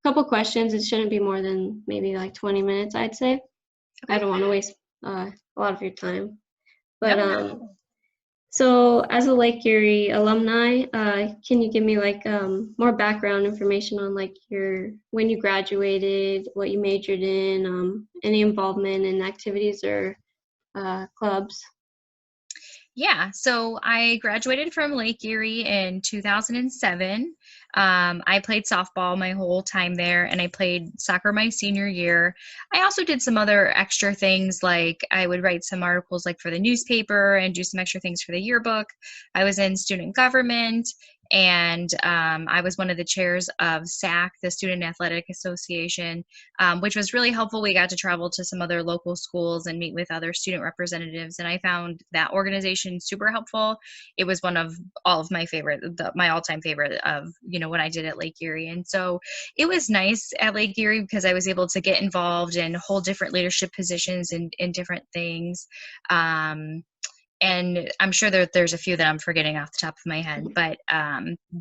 couple questions. It shouldn't be more than maybe like 20 minutes, I'd say. I Okay. don't want to waste a lot of your time. But No. so as a Lake Erie alumni, can you give me like more background information on like when you graduated, what you majored in, any involvement in activities or clubs? Yeah, so I graduated from Lake Erie in 2007. I played softball my whole time there, and I played soccer my senior year. I also did some other extra things, like I would write some articles like for the newspaper and do some extra things for the yearbook. I was in student government, and I was one of the chairs of SAC, the Student Athletic Association, which was really helpful. We got to travel to some other local schools and meet with other student representatives, and I found that organization super helpful. It was one of all of my favorite, my all-time favorite of, what I did at Lake Erie. And so it was nice at Lake Erie because I was able to get involved in hold different leadership positions in different things. And I'm sure there's a few that I'm forgetting off the top of my head, but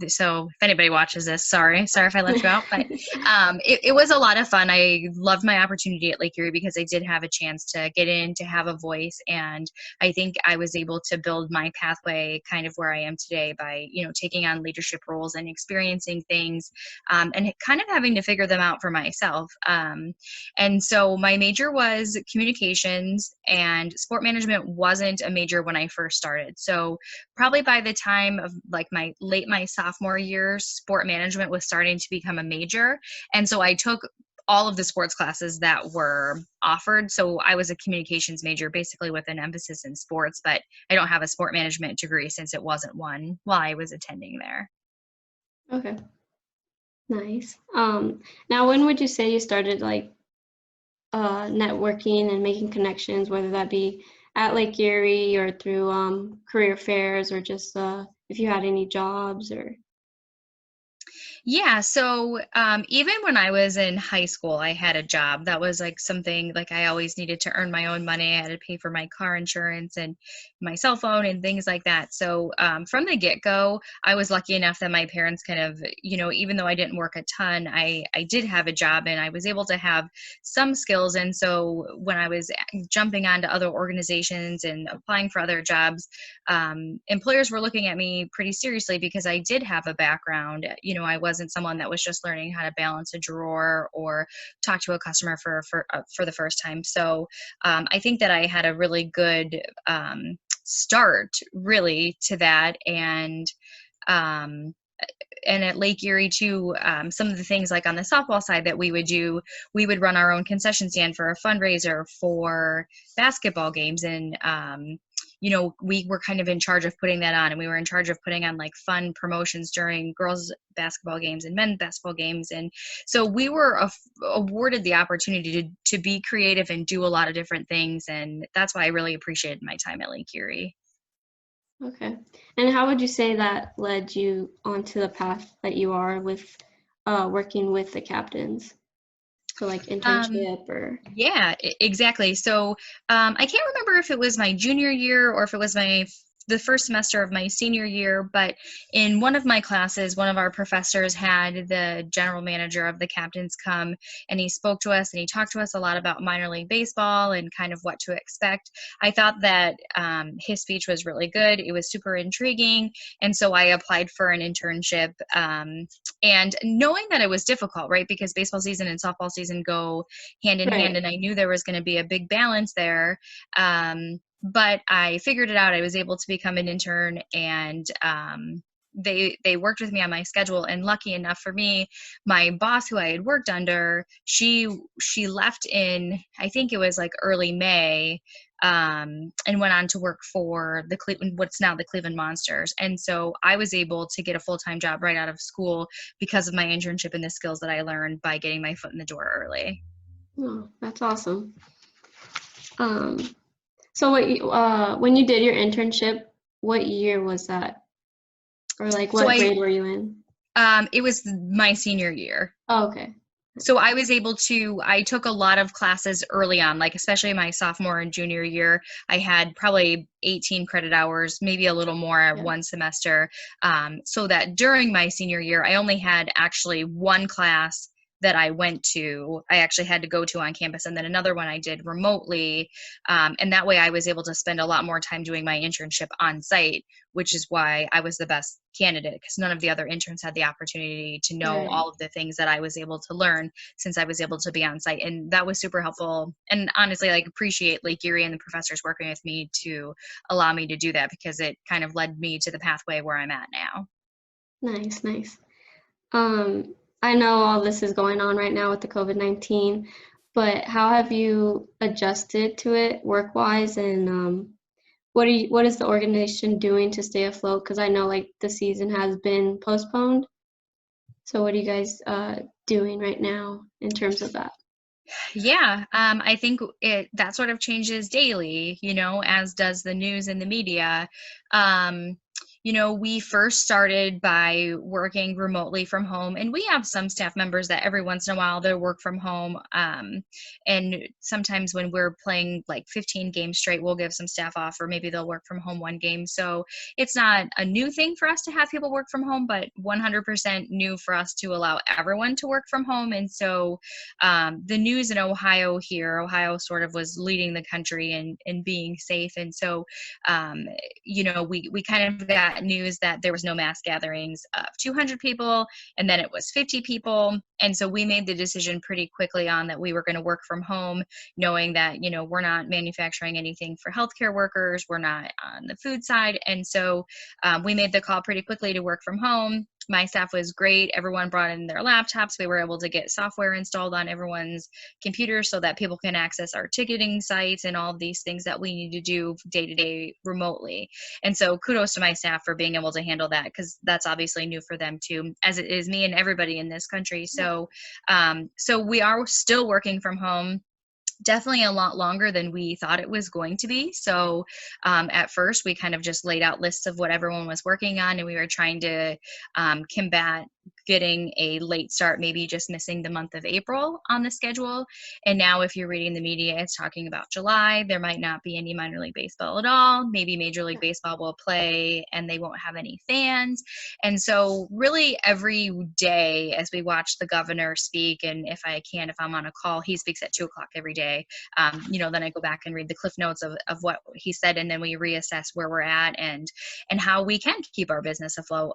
so if anybody watches this, sorry if I left you out, but it was a lot of fun. I loved my opportunity at Lake Erie because I did have a chance to get in, to have a voice, and I think I was able to build my pathway kind of where I am today by taking on leadership roles and experiencing things, and kind of having to figure them out for myself. And so my major was communications, and sport management wasn't a major when I first started. So probably by the time of like my sophomore year, sport management was starting to become a major. And so I took all of the sports classes that were offered. So I was a communications major, basically with an emphasis in sports, but I don't have a sport management degree since it wasn't one while I was attending there. Okay, nice. Now when would you say you started like networking and making connections, whether that be at Lake Erie or through career fairs or just if you had any jobs or? Yeah, so even when I was in high school, I had a job. That was like something like I always needed to earn my own money. I had to pay for my car insurance and my cell phone and things like that. So from the get-go, I was lucky enough that my parents kind of, even though I didn't work a ton, I did have a job and I was able to have some skills. And so when I was jumping onto other organizations and applying for other jobs, employers were looking at me pretty seriously because I did have a background. I wasn't someone that was just learning how to balance a drawer or talk to a customer for the first time. So I think that I had a really good start really to that. And at Lake Erie too, some of the things like on the softball side that we would do, we would run our own concession stand for a fundraiser for basketball games. And we were kind of in charge of putting that on, and we were in charge of putting on like fun promotions during girls basketball games and men's basketball games. And so we were awarded the opportunity to be creative and do a lot of different things. And that's why I really appreciated my time at Lake Erie. Okay. And how would you say that led you onto the path that you are with working with the captains? So like internship or? Yeah, exactly. So I can't remember if it was my junior year or if it was the first semester of my senior year, but in one of my classes, one of our professors had the general manager of the captains come, and he spoke to us and he talked to us a lot about minor league baseball and kind of what to expect. I thought that his speech was really good. It was super intriguing. And so I applied for an internship, and knowing that it was difficult, right? Because baseball season and softball season go hand in hand. Right. And I knew there was going to be a big balance there. But I figured it out. I was able to become an intern, and they worked with me on my schedule. And lucky enough for me, my boss who I had worked under, she left in, I think it was like early May, and went on to work for what's now the Cleveland Monsters. And so I was able to get a full-time job right out of school because of my internship and the skills that I learned by getting my foot in the door early. Oh, that's awesome. So when you did your internship, what year was that? Or like So what grade were you in? it was my senior year. Oh, okay. So I took a lot of classes early on, like especially my sophomore and junior year. I had probably 18 credit hours, maybe a little more Yeah. one semester. So that during my senior year, I only had actually one class that I went to, I actually had to go to on campus, and then another one I did remotely. And that way I was able to spend a lot more time doing my internship on site, which is why I was the best candidate, because none of the other interns had the opportunity to know Right. all of the things that I was able to learn since I was able to be on site. And that was super helpful. And honestly, like, appreciate Lake Erie and the professors working with me to allow me to do that, because it kind of led me to the pathway where I'm at now. Nice, nice. I know all this is going on right now with the COVID-19, but how have you adjusted to it work-wise, and what is the organization doing to stay afloat? Because I know like the season has been postponed. So what are you guys doing right now in terms of that? Yeah, I think that sort of changes daily, as does the news and the media. Um, we first started by working remotely from home, and we have some staff members that every once in a while they work from home. And sometimes when we're playing like 15 games straight, we'll give some staff off, or maybe they'll work from home one game. So it's not a new thing for us to have people work from home, but 100% new for us to allow everyone to work from home. And so the news in Ohio sort of was leading the country in being safe. And so, we kind of got news that there was no mass gatherings of 200 people, and then it was 50 people. And so we made the decision pretty quickly on that we were going to work from home, knowing that, we're not manufacturing anything for healthcare workers. We're not on the food side. And so we made the call pretty quickly to work from home. My staff was great. Everyone brought in their laptops. We were able to get software installed on everyone's computers so that people can access our ticketing sites and all of these things that we need to do day to day remotely. And so kudos to my staff for being able to handle that, because that's obviously new for them too, as it is me and everybody in this country. So, so we are still working from home, definitely a lot longer than we thought it was going to be. So at first, we kind of just laid out lists of what everyone was working on, and we were trying to combat getting a late start, maybe just missing the month of April on the schedule. And now if you're reading the media, it's talking about July. There might not be any minor league baseball at all. Maybe Major League Baseball will play and they won't have any fans. And so really every day as we watch the governor speak, and if I'm on a call, he speaks at 2:00 every day. Then I go back and read the cliff notes of what he said, and then we reassess where we're at and how we can keep our business afloat.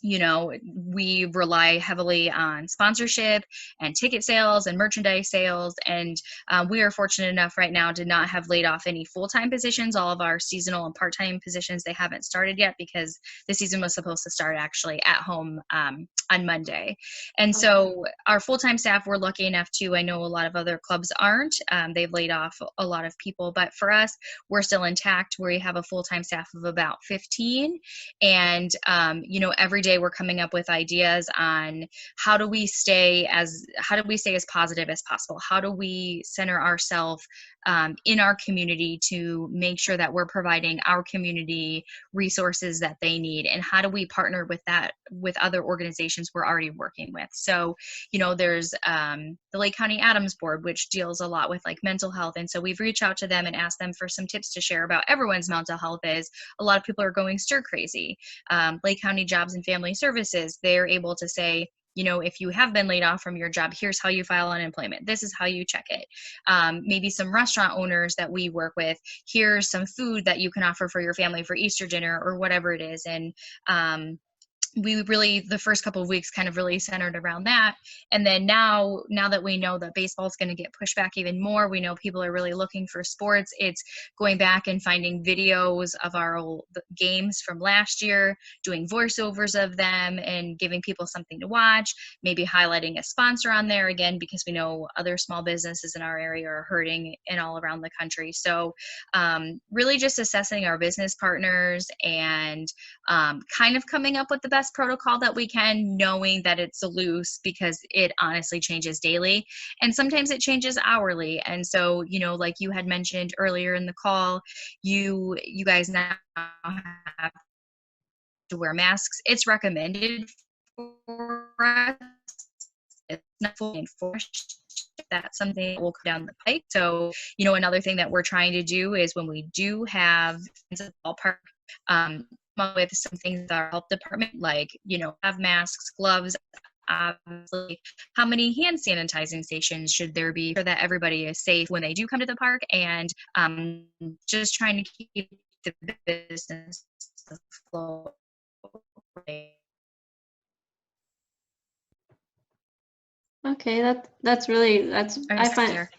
We rely heavily on sponsorship and ticket sales and merchandise sales. And we are fortunate enough right now to not have laid off any full-time positions. All of our seasonal and part-time positions, they haven't started yet, because the season was supposed to start actually at home on Monday. And so our full-time staff, we're lucky enough to, I know a lot of other clubs aren't. They've laid off a lot of people, but for us, we're still intact. We have a full-time staff of about 15. And, every day we're coming up with ideas on how do we stay as positive as possible? How do we center ourselves in our community to make sure that we're providing our community resources that they need? And how do we partner with other organizations we're already working with? So, there's the Lake County Adams Board, which deals a lot with like mental health. And so we've reached out to them and asked them for some tips to share about everyone's mental health. Is a lot of people are going stir crazy. Lake County Jobs and Family Services, they're able to say, if you have been laid off from your job, here's how you file unemployment. This is how you check it. Maybe some restaurant owners that we work with, here's some food that you can offer for your family for Easter dinner or whatever it is. And we really, the first couple of weeks kind of really centered around that. And then now that we know that baseball is going to get pushed back even more, we know people are really looking for sports. It's going back and finding videos of our old games from last year, doing voiceovers of them and giving people something to watch, maybe highlighting a sponsor on there again, because we know other small businesses in our area are hurting and all around the country. So really just assessing our business partners and kind of coming up with the best protocol that we can, knowing that it's loose because it honestly changes daily and sometimes it changes hourly. And so, like you had mentioned earlier in the call, you guys now have to wear masks. It's recommended for us. It's not fully enforced. That's something that will come down the pike. So, another thing that we're trying to do is when we do have a ballpark, come up with some things with our health department, like, have masks, gloves, obviously, how many hand sanitizing stations should there be so that everybody is safe when they do come to the park, and just trying to keep the business afloat. Okay, that's really Are you I still find, there?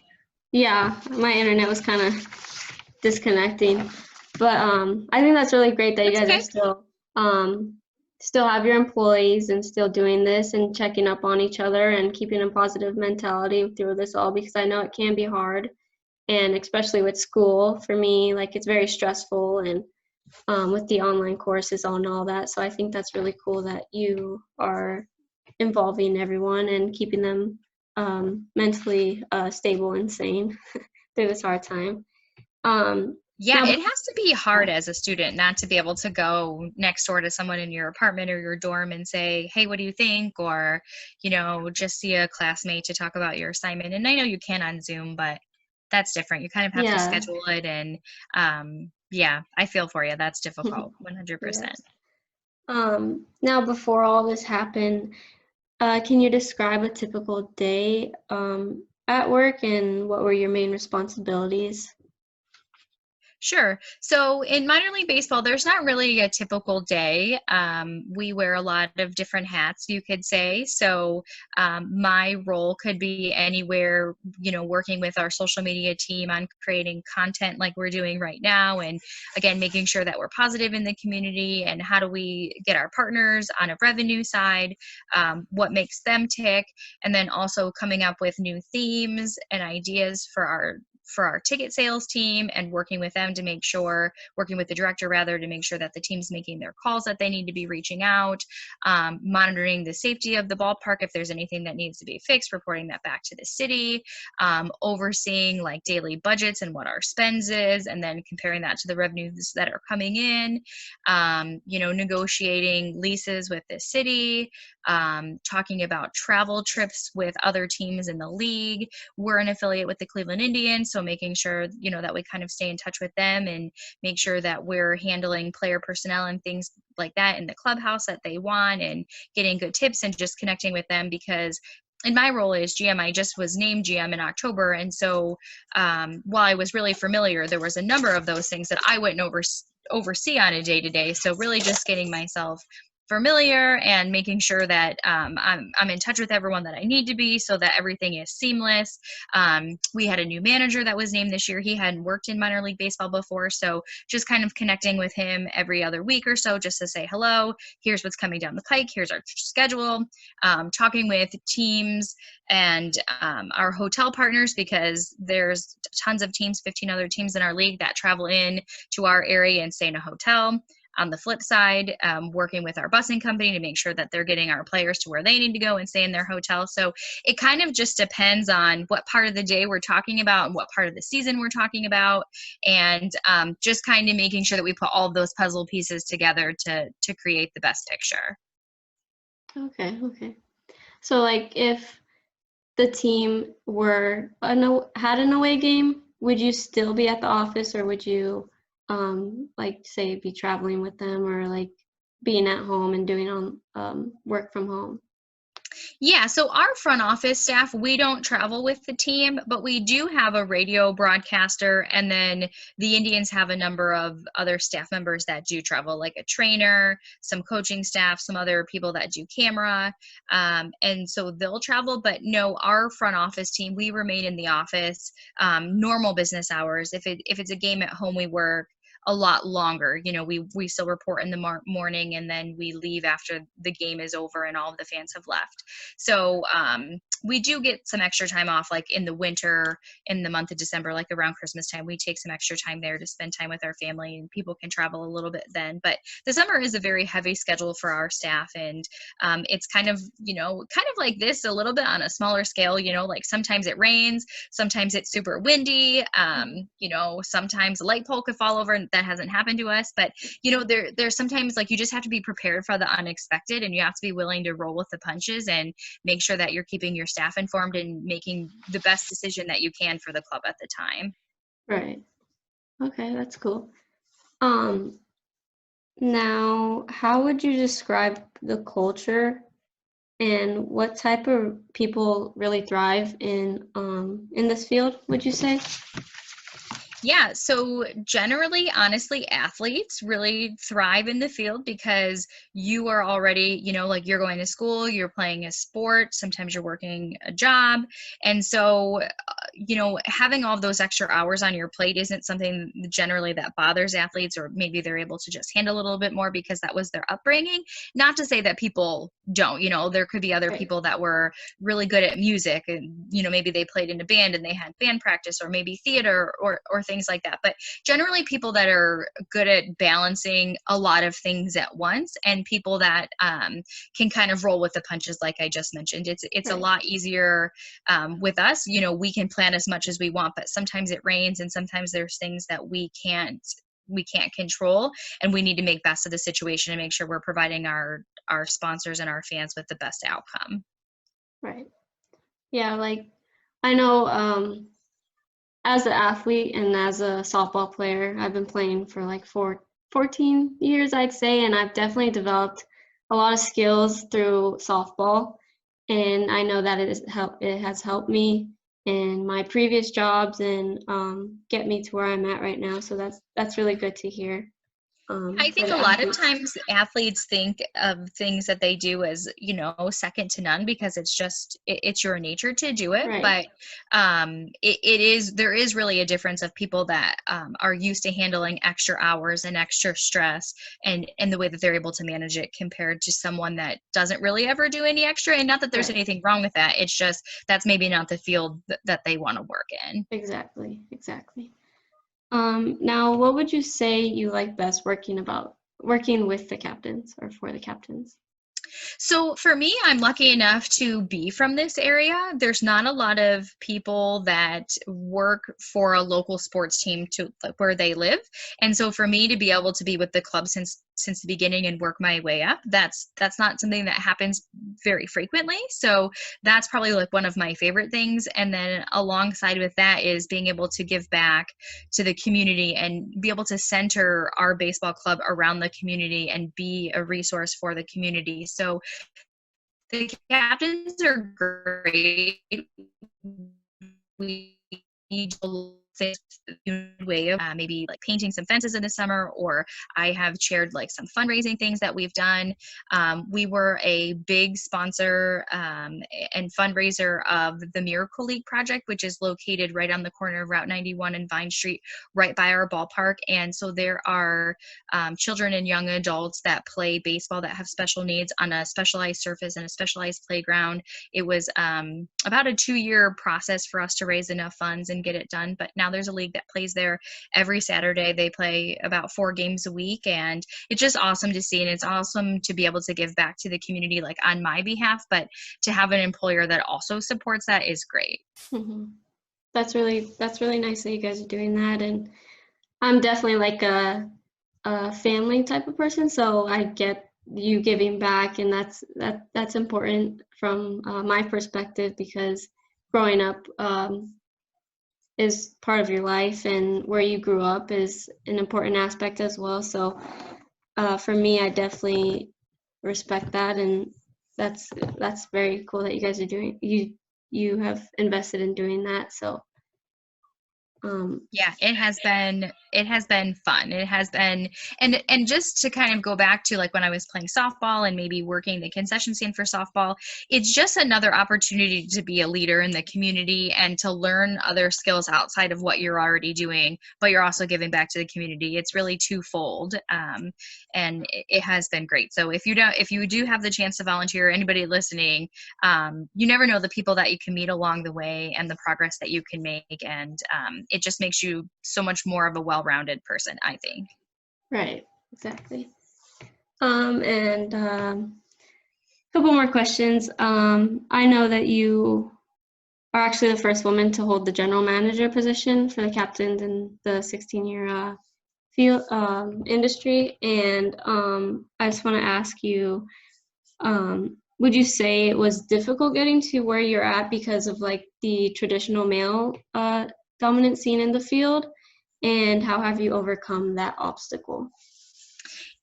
yeah, my internet was kind of disconnecting, but I think that's really great that you That's guys are okay. still have your employees and still doing this and checking up on each other and keeping a positive mentality through this all, because I know it can be hard, and especially with school for me, like it's very stressful, and with the online courses and all that. So I think that's really cool that you are involving everyone and keeping them mentally stable and sane through this hard time. Yeah, Now, it has to be hard as a student not to be able to go next door to someone in your apartment or your dorm and say, "Hey, what do you think?" Or, just see a classmate to talk about your assignment. And I know you can on Zoom, but that's different. You kind of have to yeah, schedule it. And yeah, I feel for you. That's difficult, 100%. yes. Now, before all this happened, can you describe a typical day at work, and what were your main responsibilities? Sure. So in minor league baseball, there's not really a typical day. We wear a lot of different hats, you could say. So my role could be anywhere, working with our social media team on creating content like we're doing right now. And again, making sure that we're positive in the community, and how do we get our partners on a revenue side, what makes them tick, and then also coming up with new themes and ideas for our ticket sales team, and working with them to make sure, working with the director rather, to make sure that the team's making their calls that they need to be reaching out, monitoring the safety of the ballpark if there's anything that needs to be fixed, reporting that back to the city, overseeing like daily budgets and what our spends is, and then comparing that to the revenues that are coming in, negotiating leases with the city, talking about travel trips with other teams in the league. We're an affiliate with the Cleveland Indians, so making sure, that we kind of stay in touch with them and make sure that we're handling player personnel and things like that in the clubhouse that they want, and getting good tips and just connecting with them, because in my role as GM, I just was named GM in October. And so while I was really familiar, there was a number of those things that I wouldn't oversee on a day-to-day. So really just getting myself familiar and making sure that I'm in touch with everyone that I need to be, so that everything is seamless. We had a new manager that was named this year. He hadn't worked in minor league baseball before, so just kind of connecting with him every other week or so, just to say hello, here's what's coming down the pike, here's our schedule, talking with teams and our hotel partners, because there's tons of teams, 15 other teams in our league that travel in to our area and stay in a hotel. On the flip side, working with our busing company to make sure that they're getting our players to where they need to go and stay in their hotel. So it kind of just depends on what part of the day we're talking about and what part of the season we're talking about, and just kind of making sure that we put all of those puzzle pieces together to create the best picture. Okay. So, like, if the team had an away game, would you still be at the office, or would you, like, say, be traveling with them, or like being at home and doing on work from home? Yeah, so our front office staff, we don't travel with the team, but we do have a radio broadcaster, and then the Indians have a number of other staff members that do travel, like a trainer, some coaching staff, some other people that do camera, and so they'll travel. But no, our front office team, we remain in the office, normal business hours. If it's a game at home, we work a lot longer. We still report in the morning, and then we leave after the game is over and all of the fans have left. So we do get some extra time off, like in the winter, in the month of December, like around Christmas time, we take some extra time there to spend time with our family, and people can travel a little bit then. But the summer is a very heavy schedule for our staff, and it's kind of like this a little bit on a smaller scale. Like sometimes it rains, sometimes it's super windy, sometimes a light pole could fall over, and that hasn't happened to us. But there's sometimes, like, you just have to be prepared for the unexpected, and you have to be willing to roll with the punches and make sure that you're keeping your staff informed and making the best decision that you can for the club at the time. Right. Okay, that's cool. Now, how would you describe the culture and what type of people really thrive in this field, would you say? Yeah, so generally, honestly, athletes really thrive in the field because you are already, like you're going to school, you're playing a sport, sometimes you're working a job. And so, having all of those extra hours on your plate isn't something generally that bothers athletes, or maybe they're able to just handle a little bit more because that was their upbringing. Not to say that people don't, there could be other Right. people that were really good at music, and maybe they played in a band and they had band practice, or maybe theater, or things like that. But generally, people that are good at balancing a lot of things at once, and people that can kind of roll with the punches, like I just mentioned. It's a Right. lot easier with us. We can plan as much as we want, but sometimes it rains, and sometimes there's things that we can't control, and we need to make best of the situation and make sure we're providing our sponsors and our fans with the best outcome. Right. Yeah, like I know as an athlete and as a softball player, I've been playing for like 14 years, I'd say, and I've definitely developed a lot of skills through softball. And I know that it has helped me in my previous jobs and get me to where I'm at right now. So that's really good to hear I for think a the lot of athletes. times athletes think of things that they do as, second to none, because it's your nature to do it. Right. But there is really a difference of people that are used to handling extra hours and extra stress, and the way that they're able to manage it, compared to someone that doesn't really ever do any extra. And not that there's Right. anything wrong with that. It's just that's maybe not the field that they want to work in. Exactly. Exactly. Now, what would you say you like best working with the captains or for the captains? So for me, I'm lucky enough to be from this area. There's not a lot of people that work for a local sports team to like, where they live. And so for me to be able to be with the club since the beginning and work my way up, that's not something that happens very frequently. So that's probably like one of my favorite things. And then alongside with that is being able to give back to the community and be able to center our baseball club around the community and be a resource for the community. So the captains are great. We need to think way of maybe like painting some fences in the summer, or I have chaired like some fundraising things that we've done. We were a big sponsor and fundraiser of the Miracle League project, which is located right on the corner of Route 91 and Vine Street, right by our ballpark. And so there are children and young adults that play baseball that have special needs on a specialized surface and a specialized playground. It was about a 2-year process for us to raise enough funds and get it done. But now there's a league that plays there every Saturday. They play about 4 games a week, and it's just awesome to see. And it's awesome to be able to give back to the community, like on my behalf, but to have an employer that also supports that is great. Hmm. That's really nice that you guys are doing that. And I'm definitely like a family type of person, so I get you giving back, and that's important from my perspective, because growing up is part of your life, and where you grew up is an important aspect as well. So for me, I definitely respect that, and that's very cool that you guys are doing. You have invested in doing that. So Yeah, it has been fun. It has been, and just to kind of go back to like when I was playing softball and maybe working the concession stand for softball, it's just another opportunity to be a leader in the community and to learn other skills outside of what you're already doing, but you're also giving back to the community. It's really twofold, and it has been great. So if you do have the chance to volunteer, anybody listening, you never know the people that you can meet along the way and the progress that you can make. And it just makes you so much more of a well-rounded person, I think. right, exactly. And a couple more questions. I know that you are actually the first woman to hold the general manager position for the captains in the 16-year field industry, and I just want to ask you, would you say it was difficult getting to where you're at because of like the traditional male dominant scene in the field, and how have you overcome that obstacle?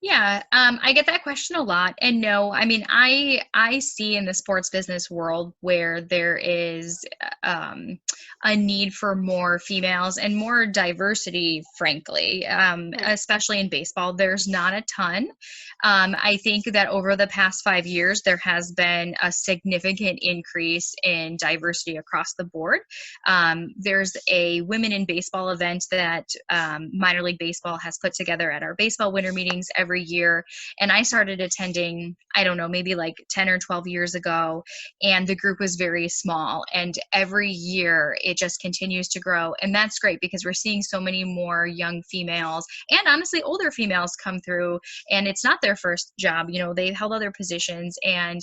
Yeah, I get that question a lot, and no, I mean, I see in the sports business world where there is a need for more females and more diversity, frankly, Right. especially in baseball. There's not a ton. I think that over the past 5 years, there has been a significant increase in diversity across the board. There's a Women in Baseball event that minor league baseball has put together at our baseball winter meetings every year. And I started attending, I don't know, maybe like 10 or 12 years ago. And the group was very small. And every year it just continues to grow. And that's great because we're seeing so many more young females and honestly older females come through. And it's not their first job. You know, they've held other positions, and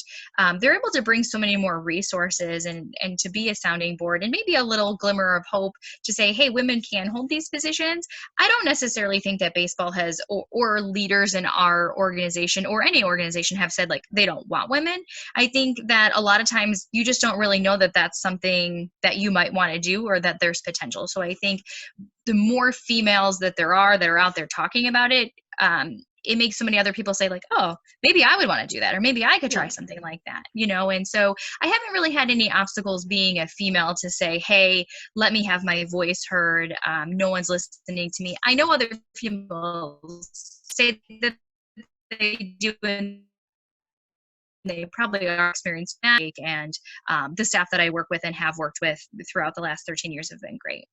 they're able to bring so many more resources and to be a sounding board and maybe a little glimmer of hope to say, hey, women can hold these positions. I don't necessarily think that baseball has or leaders in our organization or any organization have said like they don't want women. I think that a lot of times you just don't really know that that's something that you might want to do or that there's potential. So I think the more females that there are that are out there talking about it, it makes so many other people say like, oh, maybe I would want to do that, or maybe I could try Yeah. something like that, you know? And so I haven't really had any obstacles being a female to say, hey, let me have my voice heard. No one's listening to me. I know other females say that they do, and they probably are experienced, and the staff that I work with and have worked with throughout the last 13 years have been great.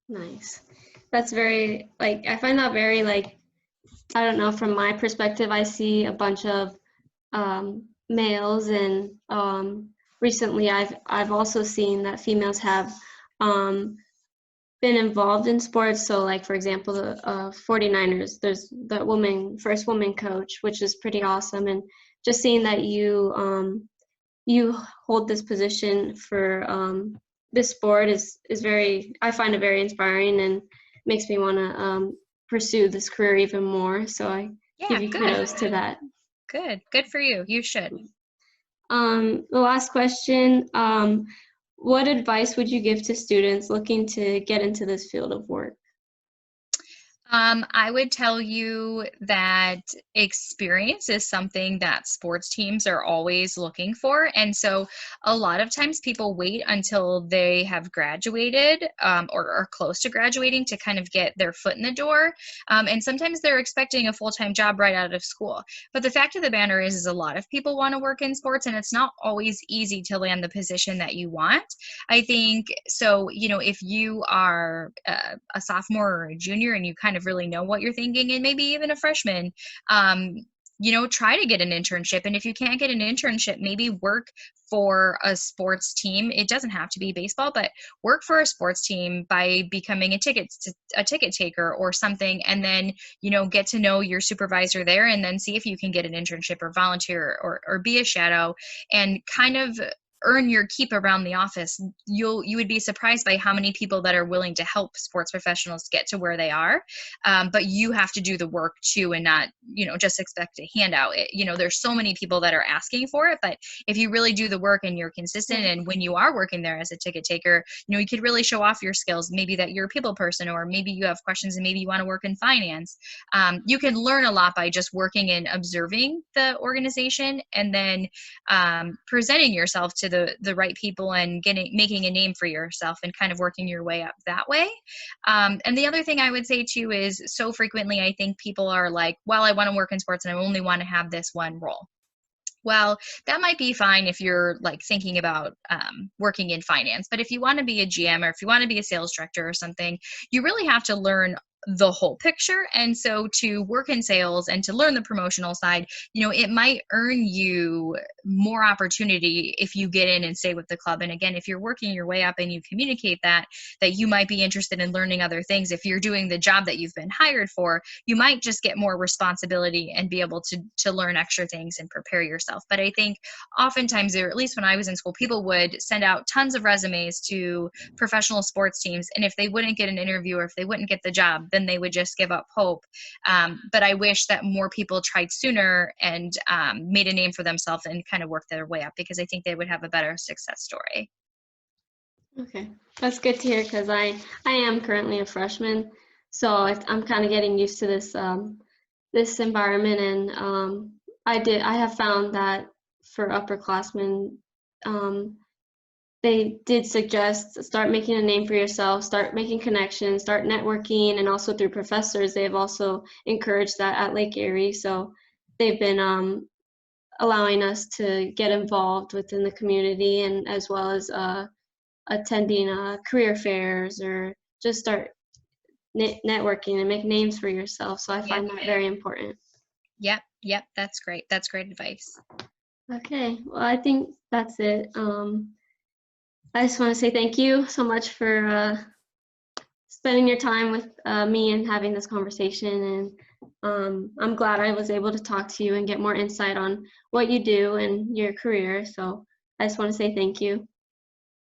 Nice. That's very, like, I find that very, like, I don't know, from my perspective, I see a bunch of males, and recently I've also seen that females have um, been involved in sports. So, like, for example, the 49ers, there's the first woman coach, which is pretty awesome. And just seeing that you hold this position for this sport is very, I find it very inspiring, and makes me want to pursue this career even more. So I give Yeah, you good. kudos to that. Good for you. You should. The last question, what advice would you give to students looking to get into this field of work? I would tell you that experience is something that sports teams are always looking for. And so a lot of times people wait until they have graduated or are close to graduating to kind of get their foot in the door. And sometimes they're expecting a full-time job right out of school. But the fact of the matter is a lot of people want to work in sports, and it's not always easy to land the position that you want. I think so, you know, if you are a sophomore or a junior and you kind of really know what you're thinking, and maybe even a freshman, um, you know, try to get an internship. And if you can't get an internship, maybe work for a sports team. It doesn't have to be baseball, but work for a sports team by becoming a ticket taker or something, and then, you know, get to know your supervisor there, and then see if you can get an internship or volunteer or be a shadow and kind of earn your keep around the office. You would be surprised by how many people that are willing to help sports professionals get to where they are. But you have to do the work too, and not, you know, just expect a handout. You know, there's so many people that are asking for it, but if you really do the work and you're consistent, Right. and when you are working there as a ticket taker, you know, you could really show off your skills. Maybe that you're a people person, or maybe you have questions and maybe you want to work in finance. You can learn a lot by just working and observing the organization, and then presenting yourself to the right people and making a name for yourself and kind of working your way up that way. And the other thing I would say too is, so frequently I think people are like, well, I want to work in sports and I only want to have this one role. Well, that might be fine if you're like thinking about working in finance. But if you want to be a GM, or if you want to be a sales director or something, you really have to learn the whole picture. And so to work in sales and to learn the promotional side, you know, it might earn you more opportunity if you get in and stay with the club. And again, if you're working your way up and you communicate that you might be interested in learning other things, if you're doing the job that you've been hired for, you might just get more responsibility and be able to learn extra things and prepare yourself. But I think oftentimes, or at least when I was in school, people would send out tons of resumes to professional sports teams, and if they wouldn't get an interview or if they wouldn't get the job, then they would just give up hope. But I wish that more people tried sooner and made a name for themselves and kind of worked their way up, because I think they would have a better success story. Okay, that's good to hear, because I am currently a freshman, so I'm kind of getting used to this this environment, and I have found that for upperclassmen, um, they did suggest start making a name for yourself, start making connections, start networking, and also through professors, they've also encouraged that at Lake Erie. So they've been allowing us to get involved within the community, and as well as attending career fairs, or just start networking and make names for yourself. So I Yep. find that very important. Yep. Yep. That's great. That's great advice. Okay, well, I think that's it. I just want to say thank you so much for spending your time with me and having this conversation. And I'm glad I was able to talk to you and get more insight on what you do and your career. So I just want to say thank you.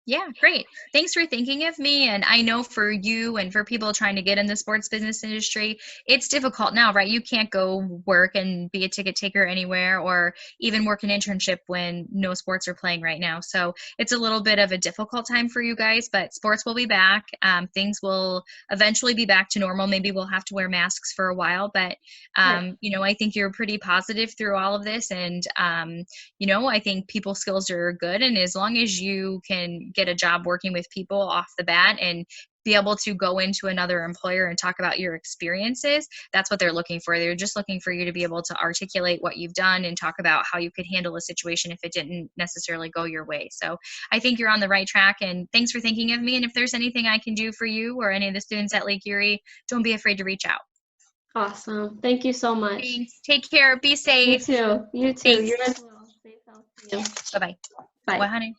Yeah, great. Thanks for thinking of me. And I know for you and for people trying to get in the sports business industry, it's difficult now, right? You can't go work and be a ticket taker anywhere or even work an internship when no sports are playing right now. So it's a little bit of a difficult time for you guys, but sports will be back. Things will eventually be back to normal. Maybe we'll have to wear masks for a while, but Right. I think you're pretty positive through all of this. And I think people skills are good. And as long as you can get a job working with people off the bat and be able to go into another employer and talk about your experiences, that's what they're looking for. They're just looking for you to be able to articulate what you've done and talk about how you could handle a situation if it didn't necessarily go your way. So I think you're on the right track, and thanks for thinking of me. And if there's anything I can do for you or any of the students at Lake Erie, don't be afraid to reach out. Awesome. Thank you so much. Thanks. Take care. Be You safe. too. You too. Thanks. You as well. Stay healthy. Bye-bye. Bye. What, honey?